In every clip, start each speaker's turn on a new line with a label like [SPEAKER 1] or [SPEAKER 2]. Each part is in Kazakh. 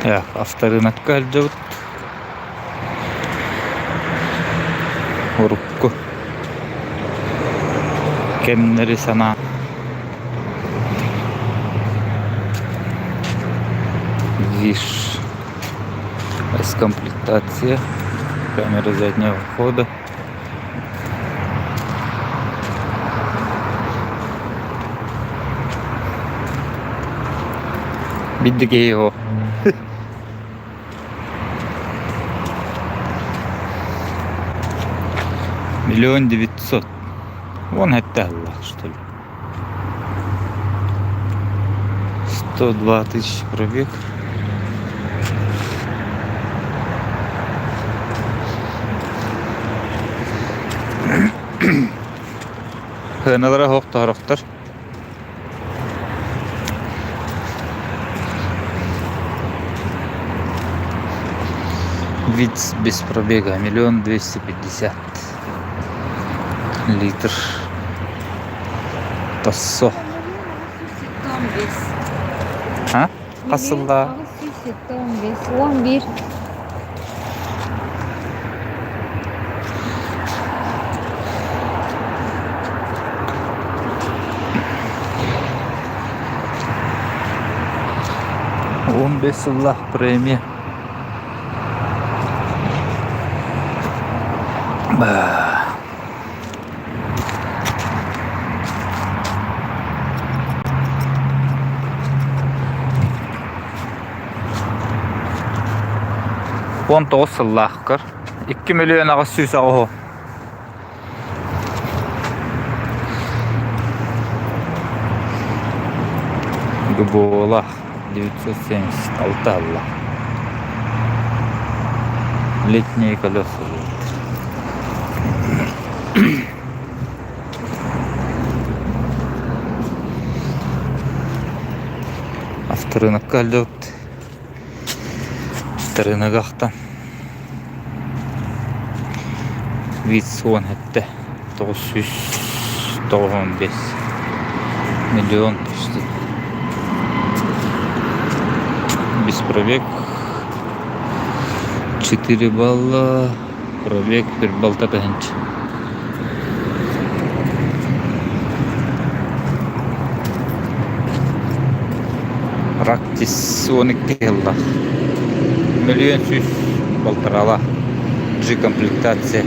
[SPEAKER 1] Ya авторынокка алжабыт урукку кемнери сана виш комплектация камера заднего хода биддике его миллион 900. Вон это Аллах, что ли. 102 тысячи пробег. Хыналара хоқтарықтар. Вид без пробега 1 250 000 литр. Тассо. Ha? Asılda.
[SPEAKER 2] 11.
[SPEAKER 1] Allah премия. Он тоосыллаахкар 2 миллион агас агоо. Гбола 976 Алла. Летние колеса. Авторынокка алжабыт. Авторынок актан. Вид сон хетте 995 миллион почти. Без пробег 4 балла, пробег 1 балта пенч. Практис 12 елла. Миллион 100 балтарала. G комплектация.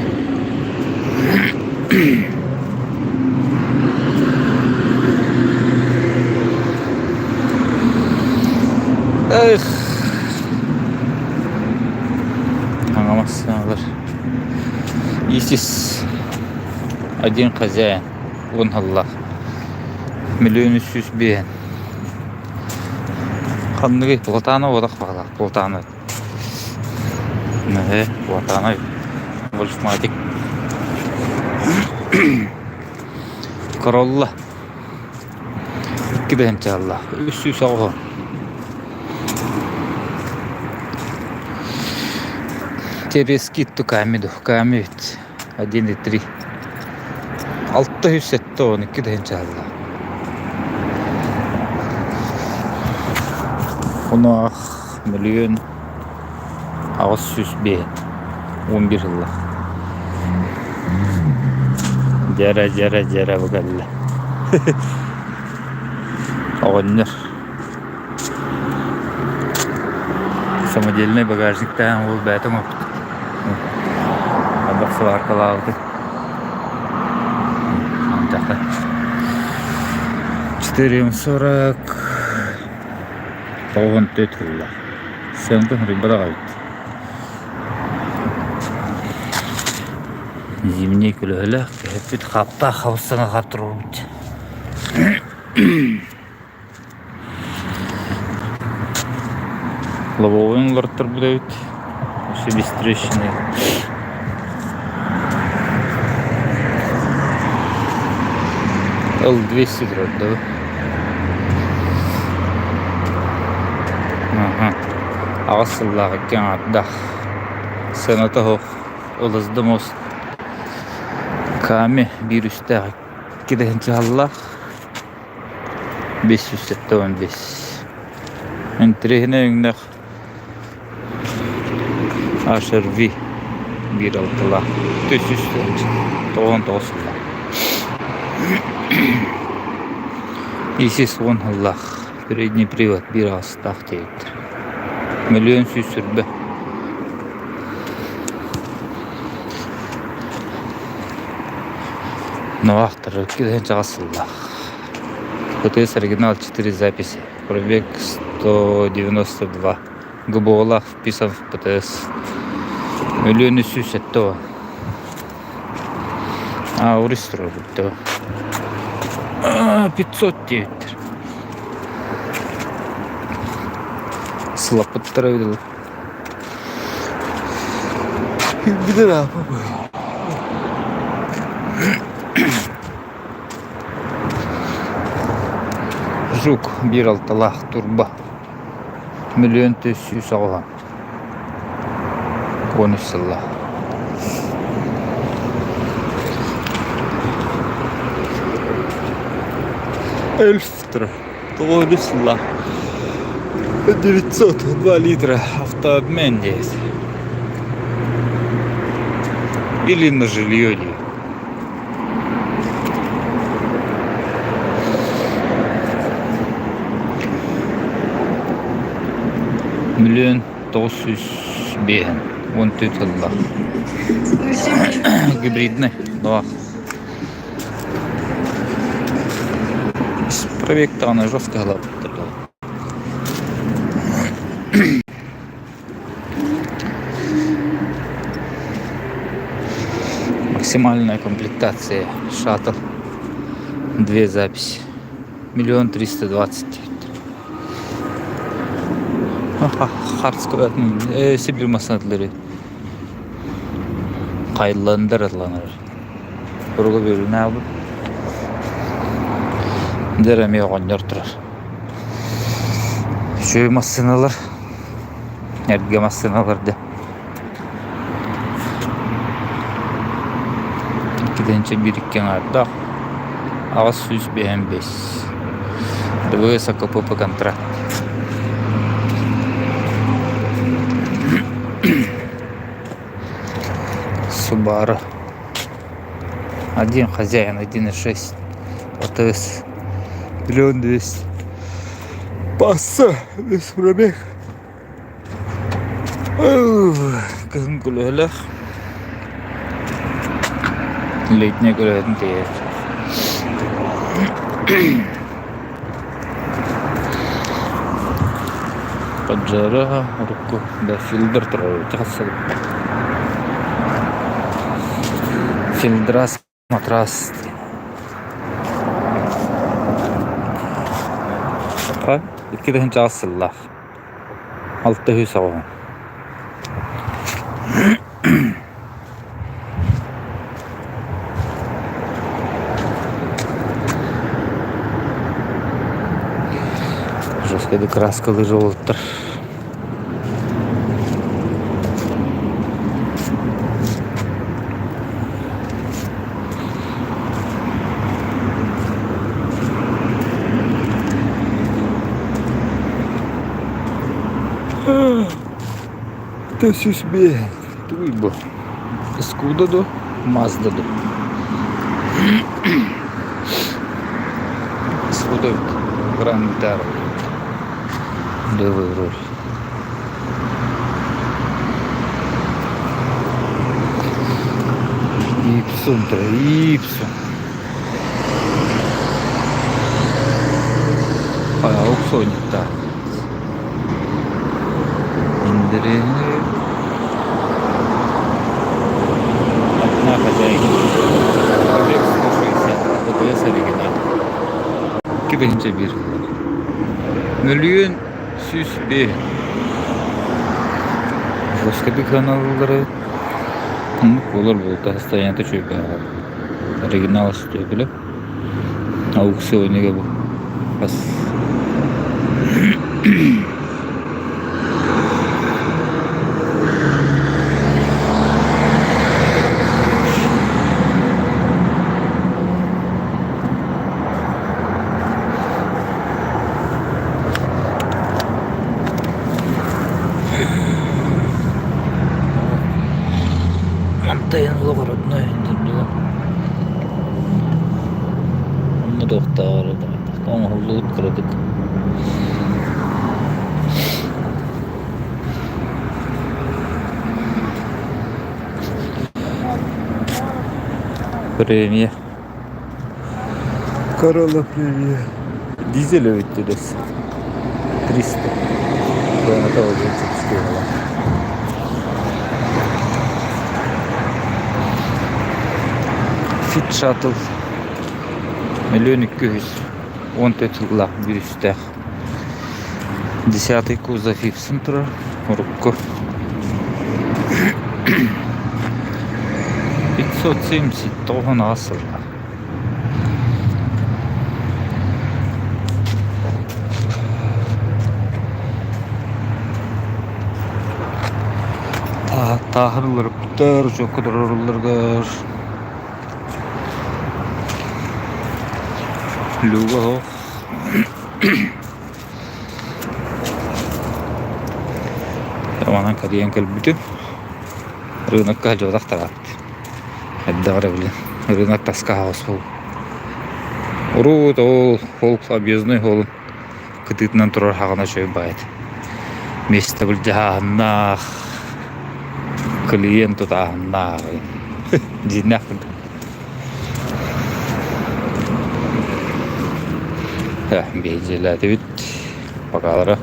[SPEAKER 1] Эх, аңамасыңалар. Исіз один хозяин, он Аллах. 1 300 000. Қандығы платаны одақ бағалақ, платаны. Платаны. Вольфматик. Королла. 2 бенчі Аллах. 300 ағын. Терескитту камиду, камит 1,3. 600 тонн, 2 бенчі Аллах. Оны 1 900 000. 11 Аллах. Жара бұғалла. Оғынныр. Самодельный багажниктен ол бәтің опыт. Абақсы арқалы алды. Жақта. 440. Оғын төт Аллах. Сәңдің рибада қайт. Зимний күлі кәпет қапта қауыстана қатыр олды. Лобовойын ларттар бұда өт. Осы без трещины. L200 тұрады. Ағасыллағы кен аттақ. Сената хоқ. Олызды мост. Ками bir üstte gidince Allah 575. Entrihine ünlük HRV 1.6'lar. Düz üstü. 99'lar. Isis 10'lar. Передний привод 1.6 deyipdir. Milyon süs sürbe. Новахтар киден жасылла. ПТС оригинал 4 записи. Пробег 192. ГБОлах вписан в ПТС. Миллионы сюсет то. Уристро то. 500 deyipdir. Слапыттырып. Bir de ne yapalım? Жук 1.6'lar turbo. Milyon 400 olan. 13 yıllar. Эльфтер. 9 yıllar. 902 литра автообмен есть. Или на жилье. Milyon 900 бен. 14 yıllar. Гибридный. Да. Пробег-то она жестко главная. Максимальная комплектация шаттл. 2 записи. 1 320 000. Харц koyatın. Sibir masanatları. Kayıtlandırılanır. Burgu böyle ne yapıp? Deremeye konyorturar. Şöyle masinalar. Erge masinalar da. İkidençe birikken arda. Ağız süs BM5. Dövüye kapı kontrakt. Subaru. Один хозяин, 1.6. АТС. 1 200 000. Пасса. Без пробег. Кынгулелах. Летняя гулятын тейер. Поджара руку. Да, фильтр трое. Фильтрас, матрас. İkiden casıllar. 600 olan. Жесткий краскалы желтый. Та сюсбе. Туйбо. Скуда до? Мазда до. Скуда Грандер. Левый руль. Ипсум, да, ипсум. Аукционик, да. İndirin. Одна хозяйка. Пробег 160. ДТС оригинал. Кибенче bir. Milyon süs bir. Başka bir kanalları. Olur bu. Hastanede çöpe. Original istiyor bile. Auksyonu bu. Bas. Dayanılı родной интервью. Ну доктор, там лут кредит. Премия. Корола премия. Дизель өттүрөс. 300. Бана да уже çıkıyor. Fit Shuttle. 1 214 жылға бюстә. 10 кузов Ипсентра. Рубко. 570 тонн асыл. Tahırlar, kutlar, çok kudururlar. Lugo. Tamam, kaliyen kalbütü. Rınak kalıyor da tarat. Hadi arabili. Rınak taska havası ol. Urut ol, ol sabiyazны ol. Kıtıtından turar hağına şöyle bayat. Место был джаханнах. Клиенту таханнах. Динах. Бейджелер бит. Bakalım.